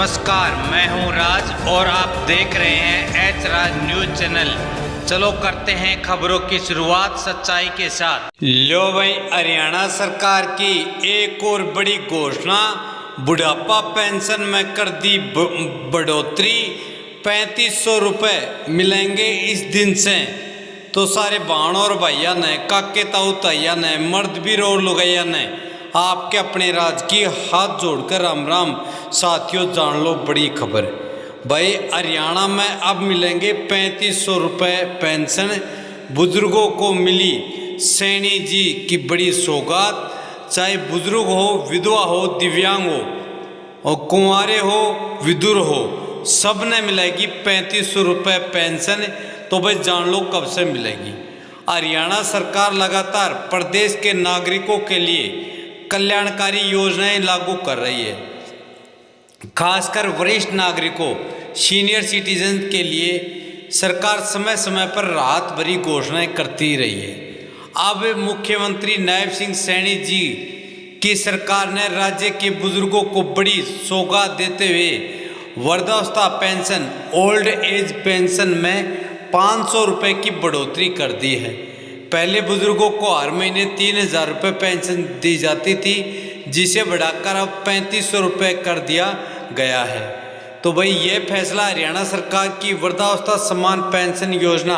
नमस्कार, मैं हूं राज और आप देख रहे हैं एच राज न्यूज चैनल। चलो करते हैं खबरों की शुरुआत सच्चाई के साथ। लो भाई, हरियाणा सरकार की एक और बड़ी घोषणा, बुढ़ापा पेंशन में कर दी बढ़ोतरी, 3500 रुपये मिलेंगे इस दिन से। तो सारे बहन और भैया ने, काके ताऊ तैया ने, मर्द भी और लुगैया ने आपके अपने राज की हाथ जोड़कर राम राम। साथियों, जान लो बड़ी खबर भाई, हरियाणा में अब मिलेंगे 3500 रुपये पेंशन। बुजुर्गों को मिली सैनी जी की बड़ी सौगात। चाहे बुजुर्ग हो, विधवा हो, दिव्यांग हो और कुंवारे हो, विधुर हो, सब ने मिलेगी 3500 रुपये पेंशन। तो भाई जान लो कब से मिलेगी। हरियाणा सरकार लगातार प्रदेश के नागरिकों के लिए कल्याणकारी योजनाएं लागू कर रही है। खासकर वरिष्ठ नागरिकों, सीनियर सिटीजन के लिए सरकार समय समय पर राहत भरी घोषणाएं करती रही है। अब मुख्यमंत्री नायब सिंह सैनी जी की सरकार ने राज्य के बुजुर्गों को बड़ी सौगात देते हुए वृद्धावस्था पेंशन, ओल्ड एज पेंशन में 500 रुपये की बढ़ोतरी कर दी है। पहले बुजुर्गों को हर महीने 3000 रुपये पेंशन दी जाती थी, जिसे बढ़ाकर अब 3500 रुपये कर दिया गया है। तो भाई ये फैसला हरियाणा सरकार की वृद्धावस्था सम्मान पेंशन योजना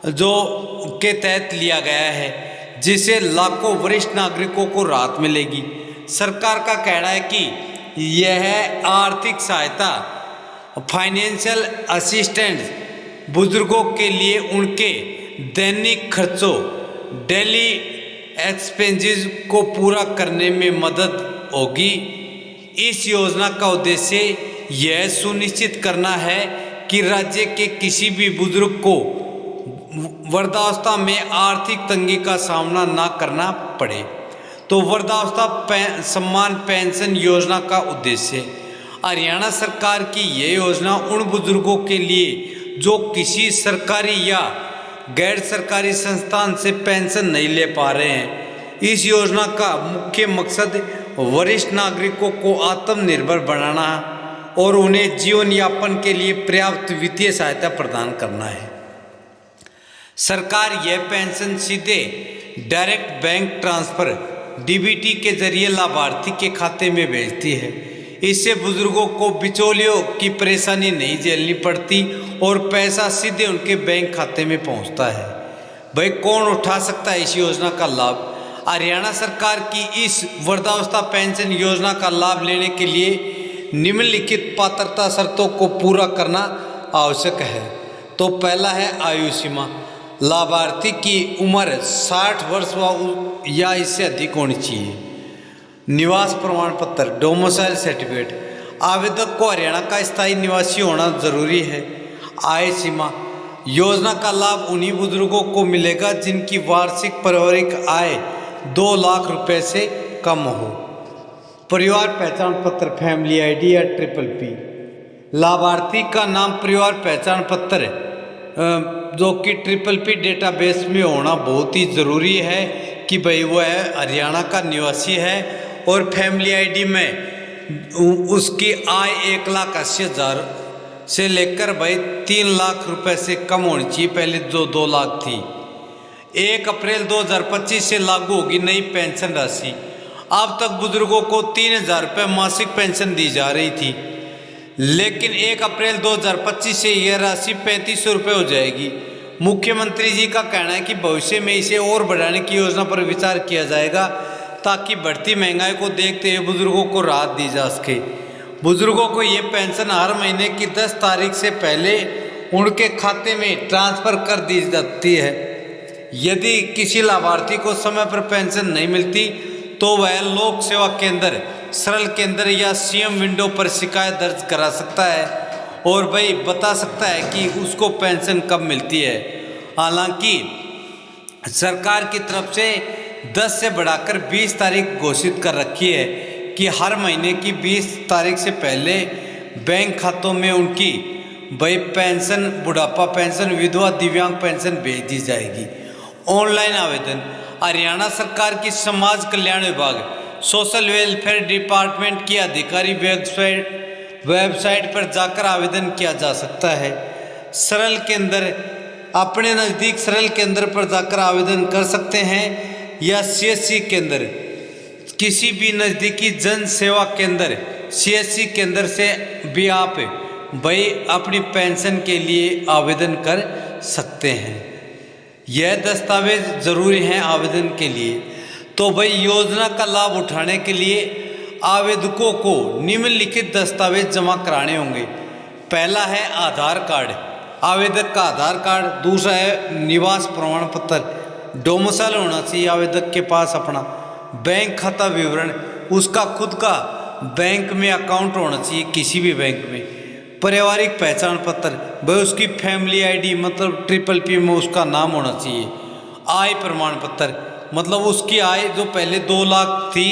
जो के तहत लिया गया है, जिससे लाखों वरिष्ठ नागरिकों को राहत मिलेगी। सरकार का कहना है कि यह आर्थिक सहायता, फाइनेंशियल असिस्टेंस बुजुर्गों के लिए उनके दैनिक खर्चों, डेली एक्सपेंसेस को पूरा करने में मदद होगी। इस योजना का उद्देश्य यह सुनिश्चित करना है कि राज्य के किसी भी बुजुर्ग को वृद्धावस्था में आर्थिक तंगी का सामना न करना पड़े। तो वृद्धावस्था सम्मान पेंशन योजना का उद्देश्य, हरियाणा सरकार की यह योजना उन बुजुर्गों के लिए जो किसी सरकारी या गैर सरकारी संस्थान से पेंशन नहीं ले पा रहे हैं। इस योजना का मुख्य मकसद वरिष्ठ नागरिकों को आत्मनिर्भर बनाना और उन्हें जीवन यापन के लिए पर्याप्त वित्तीय सहायता प्रदान करना है। सरकार यह पेंशन सीधे डायरेक्ट बैंक ट्रांसफर डीबीटी के जरिए लाभार्थी के खाते में भेजती है। इससे बुजुर्गों को बिचौलियों की परेशानी नहीं झेलनी पड़ती और पैसा सीधे उनके बैंक खाते में पहुंचता है। भाई कौन उठा सकता है इस योजना का लाभ? हरियाणा सरकार की इस वृद्धावस्था पेंशन योजना का लाभ लेने के लिए निम्नलिखित पात्रता शर्तों को पूरा करना आवश्यक है। तो पहला है आयु सीमा। लाभार्थी की उम्र 60 वर्ष या इससे अधिक होनी चाहिए। निवास प्रमाण पत्र, डोमिसाइल सर्टिफिकेट, आवेदक को हरियाणा का स्थायी निवासी होना जरूरी है। आय सीमा, योजना का लाभ उन्हीं बुजुर्गों को मिलेगा जिनकी वार्षिक पारिवारिक आय 2 लाख रुपए से कम हो। परिवार पहचान पत्र, फैमिली आईडी या PPP। लाभार्थी का नाम परिवार पहचान पत्र जो कि PPP डेटाबेस में होना बहुत ही ज़रूरी है कि भाई वो है हरियाणा का निवासी है। और फैमिली आईडी में उसकी आय 1,80,000 से लेकर भाई 3 लाख रुपए से कम होनी चाहिए। पहले जो 2 लाख थी। 1 अप्रैल 2025 से लागू होगी नई पेंशन राशि। अब तक बुजुर्गों को 3000 रुपये मासिक पेंशन दी जा रही थी, लेकिन 1 अप्रैल 2025 से यह राशि 3500 रुपये हो जाएगी। मुख्यमंत्री जी का कहना है कि भविष्य में इसे और बढ़ाने की योजना पर विचार किया जाएगा ताकि बढ़ती महंगाई को देखते हुए बुजुर्गों को राहत दी जा सके। बुजुर्गों को ये पेंशन हर महीने की 10 तारीख से पहले उनके खाते में ट्रांसफ़र कर दी जाती है। यदि किसी लाभार्थी को समय पर पेंशन नहीं मिलती तो वह लोक सेवा केंद्र, सरल केंद्र या CM विंडो पर शिकायत दर्ज करा सकता है और भाई बता सकता है कि उसको पेंशन कब मिलती है। हालांकि सरकार की तरफ से 10 से बढ़ाकर 20 तारीख घोषित कर रखी है कि हर महीने की 20 तारीख से पहले बैंक खातों में उनकी भाई पेंशन, बुढ़ापा पेंशन, विधवा दिव्यांग पेंशन भेज दी जाएगी। ऑनलाइन आवेदन, हरियाणा सरकार की समाज कल्याण विभाग, सोशल वेलफेयर डिपार्टमेंट की आधिकारिक वेबसाइट वेबसाइट पर जाकर आवेदन किया जा सकता है। सरल केंद्र, अपने नज़दीक सरल केंद्र पर जाकर आवेदन कर सकते हैं या CSC केंद्र, किसी भी नज़दीकी जन सेवा केंद्र CSC केंद्र से भी आप भाई अपनी पेंशन के लिए आवेदन कर सकते हैं। यह दस्तावेज ज़रूरी हैं आवेदन के लिए। तो भाई योजना का लाभ उठाने के लिए आवेदकों को निम्नलिखित दस्तावेज जमा कराने होंगे। पहला है आधार कार्ड, आवेदक का आधार कार्ड। दूसरा है निवास प्रमाण पत्र, डोमिसाइल होना चाहिए आवेदक के पास अपना। बैंक खाता विवरण, उसका खुद का बैंक में अकाउंट होना चाहिए किसी भी बैंक में। पारिवारिक पहचान पत्र, भाई उसकी फैमिली ID मतलब PPP में उसका नाम होना चाहिए। आय प्रमाण पत्र, मतलब उसकी आय जो पहले 2 लाख थी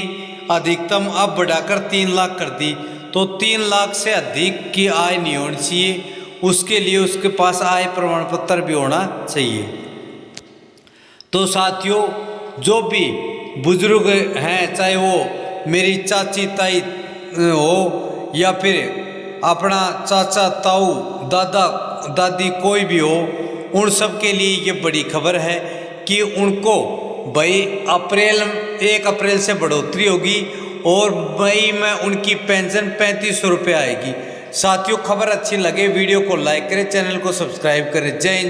अधिकतम, अब बढ़ाकर 3 लाख कर दी, तो 3 लाख से अधिक की आय नहीं होनी चाहिए। उसके लिए उसके पास आय प्रमाण पत्र भी होना चाहिए। तो साथियों, जो भी बुजुर्ग हैं, चाहे वो मेरी चाची ताई हो या फिर अपना चाचा ताऊ दादा दादी कोई भी हो, उन सब के लिए ये बड़ी खबर है कि उनको भाई 1 अप्रैल से बढ़ोतरी होगी और मई में उनकी पेंशन 3500 रुपये आएगी। साथियों, खबर अच्छी लगे वीडियो को लाइक करें, चैनल को सब्सक्राइब करें। जय हिंद।